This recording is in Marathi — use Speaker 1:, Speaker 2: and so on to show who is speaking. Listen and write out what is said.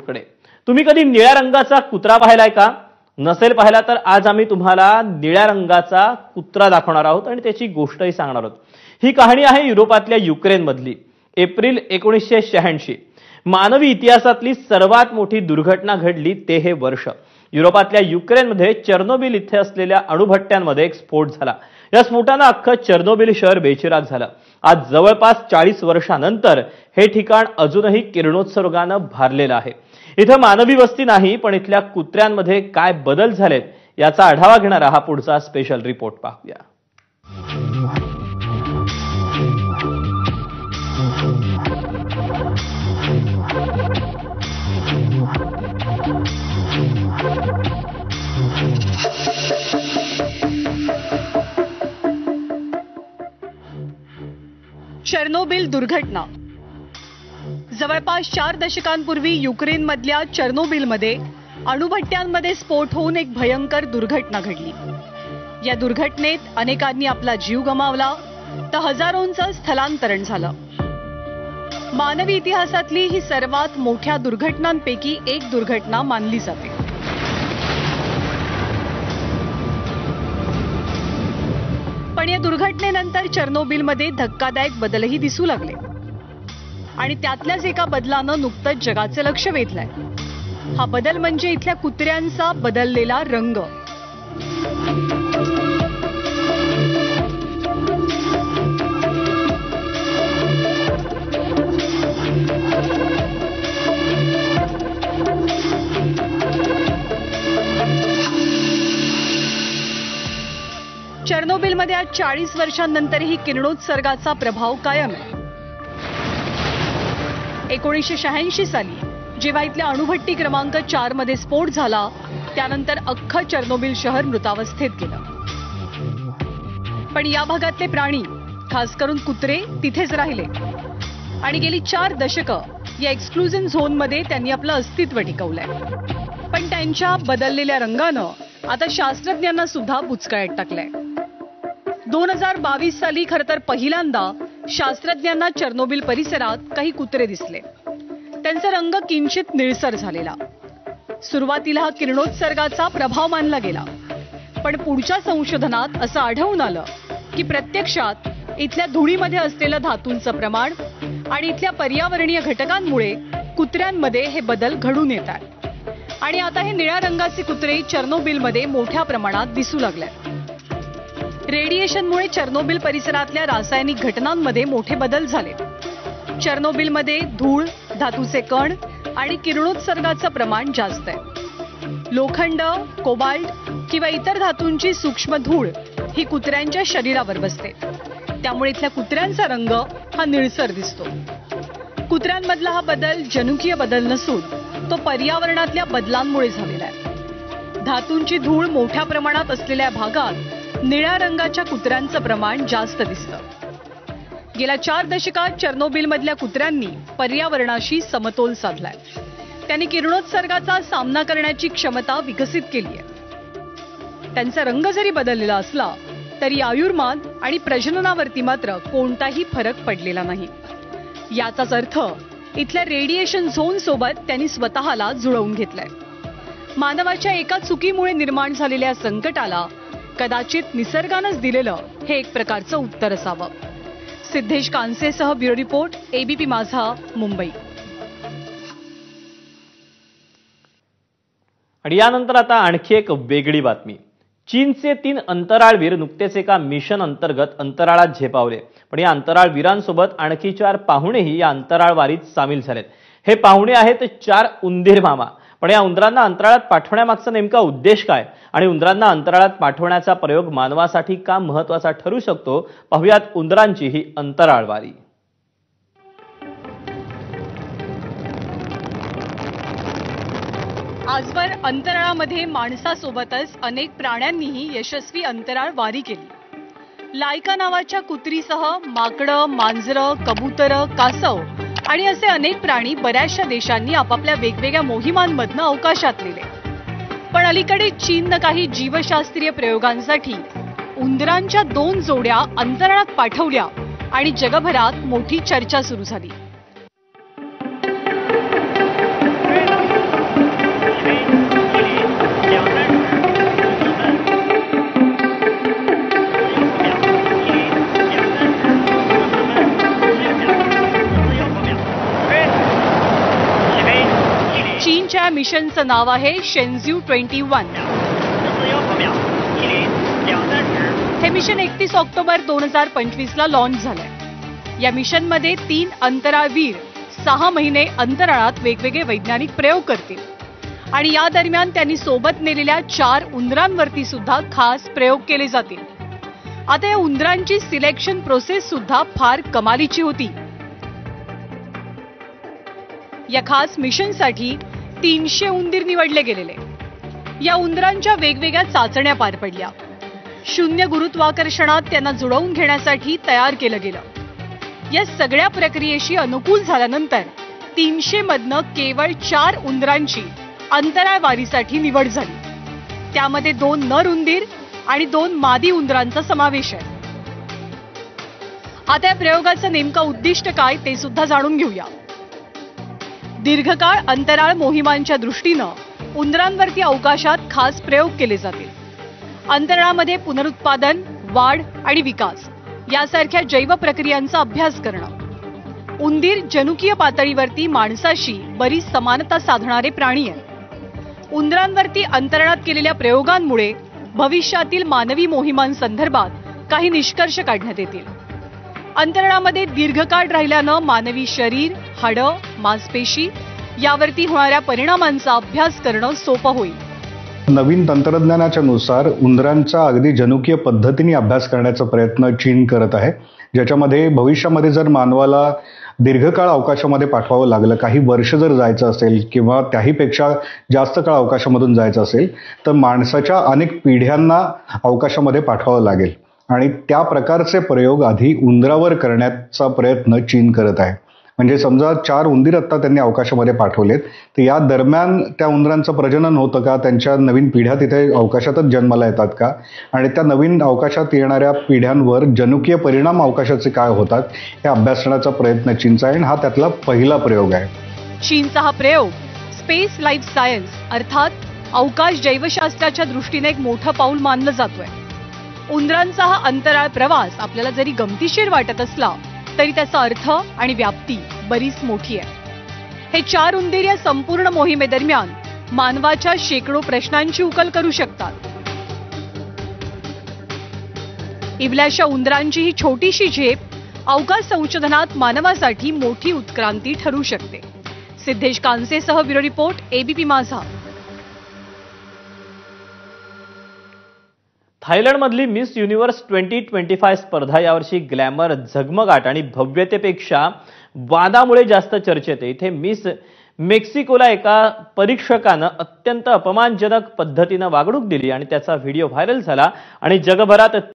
Speaker 1: रिपोर्टकडे। तुम्ही कधी निळ्या रंगाचा कुत्रा पाहिलाय का? नसेल पाहिला तर आज आम्ही तुम्हाला निळ्या रंगाचा कुत्रा दाखवणार आहोत आणि त्याची गोष्टही सांगणार आहोत। ही कहाणी आहे युरोपातल्या युक्रेन मधली। एप्रिल 1986 मानवी इतिहासातली सर्वात मोठी दुर्घटना घडली ते हे वर्ष। युरोपातल्या युक्रेनमध्ये चेर्नोबिल इथे असलेल्या अणुभट्ट्यांमध्ये एक स्फोट झाला। या स्फोटाने अख्खं चेर्नोबिल शहर बेचिराख झालं। आज जवळपास 40 वर्षांनंतर हे ठिकाण अजूनही किरणोत्सर्गाने भारलेलं आहे। इथं मानवी वस्ती नाही, पण इथल्या कुत्र्यांमध्ये काय बदल झालेत याचा आढावा घेणारा हा पुढचा स्पेशल रिपोर्ट पाहूया।
Speaker 2: चेर्नोबिल दुर्घटना। जवळपास 4 दशकांपूर्वी युक्रेनमधल्या चेर्नोबिलमध्ये अणुभट्ट्यांमध्ये स्फोट होऊन एक भयंकर दुर्घटना घडली। या दुर्घटनेत अनेकांनी आपला जीव गमावला तर हजारोंचं स्थलांतरण झालं। मानवी इतिहासातली ही सर्वात मोठ्या दुर्घटनांपैकी एक दुर्घटना मानली जाते। पण या दुर्घटनेनंतर चेर्नोबिलमध्ये धक्कादायक बदलही दिसू लागले आणि त्यातल्याच एका बदलानं नुकतंच जगाचे लक्ष वेधलंय। हा बदल म्हणजे इथल्या कुत्र्यांचा बदललेला रंग। चेर्नोबिलमध्ये आज 40 वर्षांनंतरही किरणोत्सर्गाचा प्रभाव कायम आहे। 1986 साली जेव्हा इथल्या अणुभट्टी क्रमांक 4 मध्ये स्फोट झाला त्यानंतर अख्खं चेर्नोबिल शहर मृतावस्थेत गेलं। पण या भागातले प्राणी, खास करून कुत्रे, तिथेच राहिले आणि गेली 4 दशकं या एक्सक्लुजन झोनमध्ये त्यांनी आपलं अस्तित्व टिकवलंय। पण त्यांच्या बदललेल्या रंगानं आता शास्त्रज्ञांना सुद्धा बुचकळ्यात टाकलंय। 2022 साली खरं तर पहिल्यांदा शास्त्रज्ञांना चेर्नोबिल परिसरात काही कुत्रे दिसले। त्यांचा रंग किंचित निळसर झालेला। सुरुवातीला हा किरणोत्सर्गाचा प्रभाव मानला गेला, पण पुढच्या संशोधनात असं आढळून आलं की प्रत्यक्षात इथल्या धुळीमध्ये असलेलं धातूंचं प्रमाण आणि इथल्या पर्यावरणीय घटकांमुळे कुत्र्यांमध्ये हे बदल घडून येतात आणि आता हे निळ्या रंगाचे कुत्रे चेर्नोबिलमध्ये मोठ्या प्रमाणात दिसू लागलेत। रेडिएशनमुळे चेर्नोबिल परिसरातल्या रासायनिक घटनांमध्ये मोठे बदल झाले। चेर्नोबिलमध्ये धूळ, धातूचे कण आणि किरणोत्सर्गाचं प्रमाण जास्त आहे। लोखंड, कोबाल्ट किंवा इतर धातूंची सूक्ष्म धूळ ही कुत्र्यांच्या शरीरावर बसते, त्यामुळे इथल्या कुत्र्यांचा रंग हा निळसर दिसतो। कुत्र्यांमधला हा बदल जनुकीय बदल नसून तो पर्यावरणातल्या बदलांमुळे झालेला आहे। धातूंची धूळ मोठ्या प्रमाणात असलेल्या भागात निळ्या रंगाच्या कुत्र्यांचं प्रमाण जास्त दिसतं। गेल्या 4 दशकात चेर्नोबिलमधल्या कुत्र्यांनी पर्यावरणाशी समतोल साधलाय। त्यांनी किरणोत्सर्गाचा सामना करण्याची क्षमता विकसित केली आहे। त्यांचा रंग जरी बदललेला असला तरी आयुर्मान आणि प्रजननावरती मात्र कोणताही फरक पडलेला नाही। याचाच अर्थ इथल्या रेडिएशन झोन सोबत त्यांनी स्वतःला जुळवून घेतलंय। मानवाच्या एका चुकीमुळे निर्माण झालेल्या संकटाला कदाचित निसर्गानंच दिलेलं हे एक प्रकारचं उत्तर असावं। सिद्धेश कांसेसह ब्युरो रिपोर्ट, एबीपी माझा, मुंबई।
Speaker 1: आणि यानंतर आता आणखी एक वेगळी बातमी। चीनचे 3 अंतराळवीर नुकतेच एका मिशन अंतर्गत अंतराळात झेपावले, पण या अंतराळवीरांसोबत आणखी 4 पाहुणेही या अंतराळवारीत सामील झालेत। हे पाहुणे आहेत 4 उंदीर मामा। पण या उंदरांना अंतराळात पाठवण्यामागचा नेमका उद्देश काय आणि उंदरांना अंतराळात पाठवण्याचा प्रयोग मानवासाठी का महत्त्वाचा ठरू शकतो, पाहुयात उंदरांची ही अंतराळवारी।
Speaker 2: आजवर अंतराळामध्ये माणसासोबतच अनेक प्राण्यांनीही यशस्वी अंतराळ वारी केली। लायका नावाच्या कुत्रीसह माकडं, मांजरं, कबुतरं, कासव आणि असे अनेक प्राणी बऱ्याचशा देशांनी आपापल्या वेगवेगळ्या मोहिमांमधनं अवकाशात नेले। पण अलीकडे चीननं काही जीवशास्त्रीय प्रयोगांसाठी उंदरांच्या 2 जोड्या अंतराळात पाठवल्या आणि जगभरात मोठी चर्चा सुरू झाली। उंदरांच्या या मिशनचं नाव आहे शेन्झ्यू 21. हे मिशन 31 ऑक्टोबर 2025ला लॉन्च झालंय. या मिशनमध्ये 3 अंतराळवीर 6 महिने अंतराळात वेगवेगळे वैज्ञानिक प्रयोग करतील आणि या दरम्यान त्यांनी सोबत नेलेल्या 4 उंदरांवरती सुद्धा खास प्रयोग केले जातील. आता या उंदरांची सिलेक्शन प्रोसेस सुद्धा फार कमालीची होती. या खास मिशनसाठी 300 उंदीर निवडले गेलेले. या उंदरांच्या वेगवेगळ्या चाचण्या पार पडल्या. शून्य गुरुत्वाकर्षणात त्यांना जुळवून घेण्यासाठी तयार केलं गेलं. या सगळ्या प्रक्रियेशी अनुकूल झाल्यानंतर 300 मधनं केवळ 4 उंदरांची अंतराळवारीसाठी निवड झाली. त्यामध्ये 2 नर उंदीर आणि 2 मादी उंदरांचा समावेश आहे. आता या प्रयोगाचं नेमकं उद्दिष्ट काय ते सुद्धा जाणून घेऊया. दीर्घकाळ अंतराळ मोहिमांच्या दृष्टीनं उंदरांवरती अवकाशात खास प्रयोग केले जातील. अंतराळामध्ये पुनरुत्पादन, वाढ आणि विकास यासारख्या जैव प्रक्रियांचा अभ्यास करणं. उंदीर जनुकीय पातळीवरती माणसाशी बरीच समानता साधणारे प्राणी आहेत. उंदरांवरती अंतराळात केलेल्या प्रयोगांमुळे भविष्यातील मानवी मोहिमांसंदर्भात काही निष्कर्ष काढण्यात येतील. अंतराळामध्ये दीर्घकाळ राहिल्यानं मानवी शरीर, हाडं, मांसपेशी यावरती होणाऱ्या परिणामांचा अभ्यास करणं सोपं होईल.
Speaker 3: नवीन तंत्रज्ञानाच्या नुसार उंदरांचा अगदी जनुकीय पद्धतीने अभ्यास करण्याचा प्रयत्न चीन करत आहे, ज्याच्यामध्ये भविष्यामध्ये जर मानवाला दीर्घकाळ अवकाशामध्ये पाठवावं लागलं, काही वर्ष जर जायचं असेल किंवा त्याहीपेक्षा जास्त काळ अवकाशामधून जायचं असेल तर माणसाच्या अनेक पिढ्यांना अवकाशामध्ये पाठवावं लागेल आणि त्या प्रकारचे प्रयोग आधी उंदरावर करण्याचा प्रयत्न चीन करत आहे. म्हणजे समजा 4 उंदीर आत्ता त्यांनी अवकाशामध्ये पाठवलेत, तर या दरम्यान त्या उंदरांचं प्रजनन होतं का, त्यांच्या नवीन पिढ्या तिथे अवकाशातच जन्माला येतात का, आणि त्या नवीन अवकाशात येणाऱ्या पिढ्यांवर जनुकीय परिणाम अवकाशाचे काय होतात हे अभ्यासण्याचा प्रयत्न चीनचा आहे आणि हा त्यातला पहिला प्रयोग आहे.
Speaker 2: चीनचा हा प्रयोग स्पेस लाईफ सायन्स अर्थात अवकाश जैवशास्त्राच्या दृष्टीने एक मोठं पाऊल मानलं जातोय. उंदरांचा हा अंतराळ प्रवास आपल्याला जरी गमतीशीर वाटत असला तरी त्याचा अर्थ आणि व्याप्ती बरीच मोठी आहे. हे 4 उंदीर या संपूर्ण मोहिमेदरम्यान मानवाच्या शेकडो प्रश्नांची उकल करू शकतात. इवल्याशा उंदरांची ही छोटीशी झेप अवकाश संशोधनात मानवासाठी मोठी उत्क्रांती ठरू शकते. सिद्धेश कांसेसह ब्युरो रिपोर्ट, एबीपी माझा.
Speaker 1: थायलंडमधली मिस युनिव्हर्स 2025 स्पर्धा यावर्षी ग्लॅमर, झगमगाट आणि भव्यतेपेक्षा वादामुळे जास्त चर्चेत आहे. इथे मिस मेक्सिकोला एका परीक्षकानं अत्यंत अपमानजनक पद्धतीनं वागणूक दिली आणि त्याचा व्हिडिओ व्हायरल झाला आणि जगभरात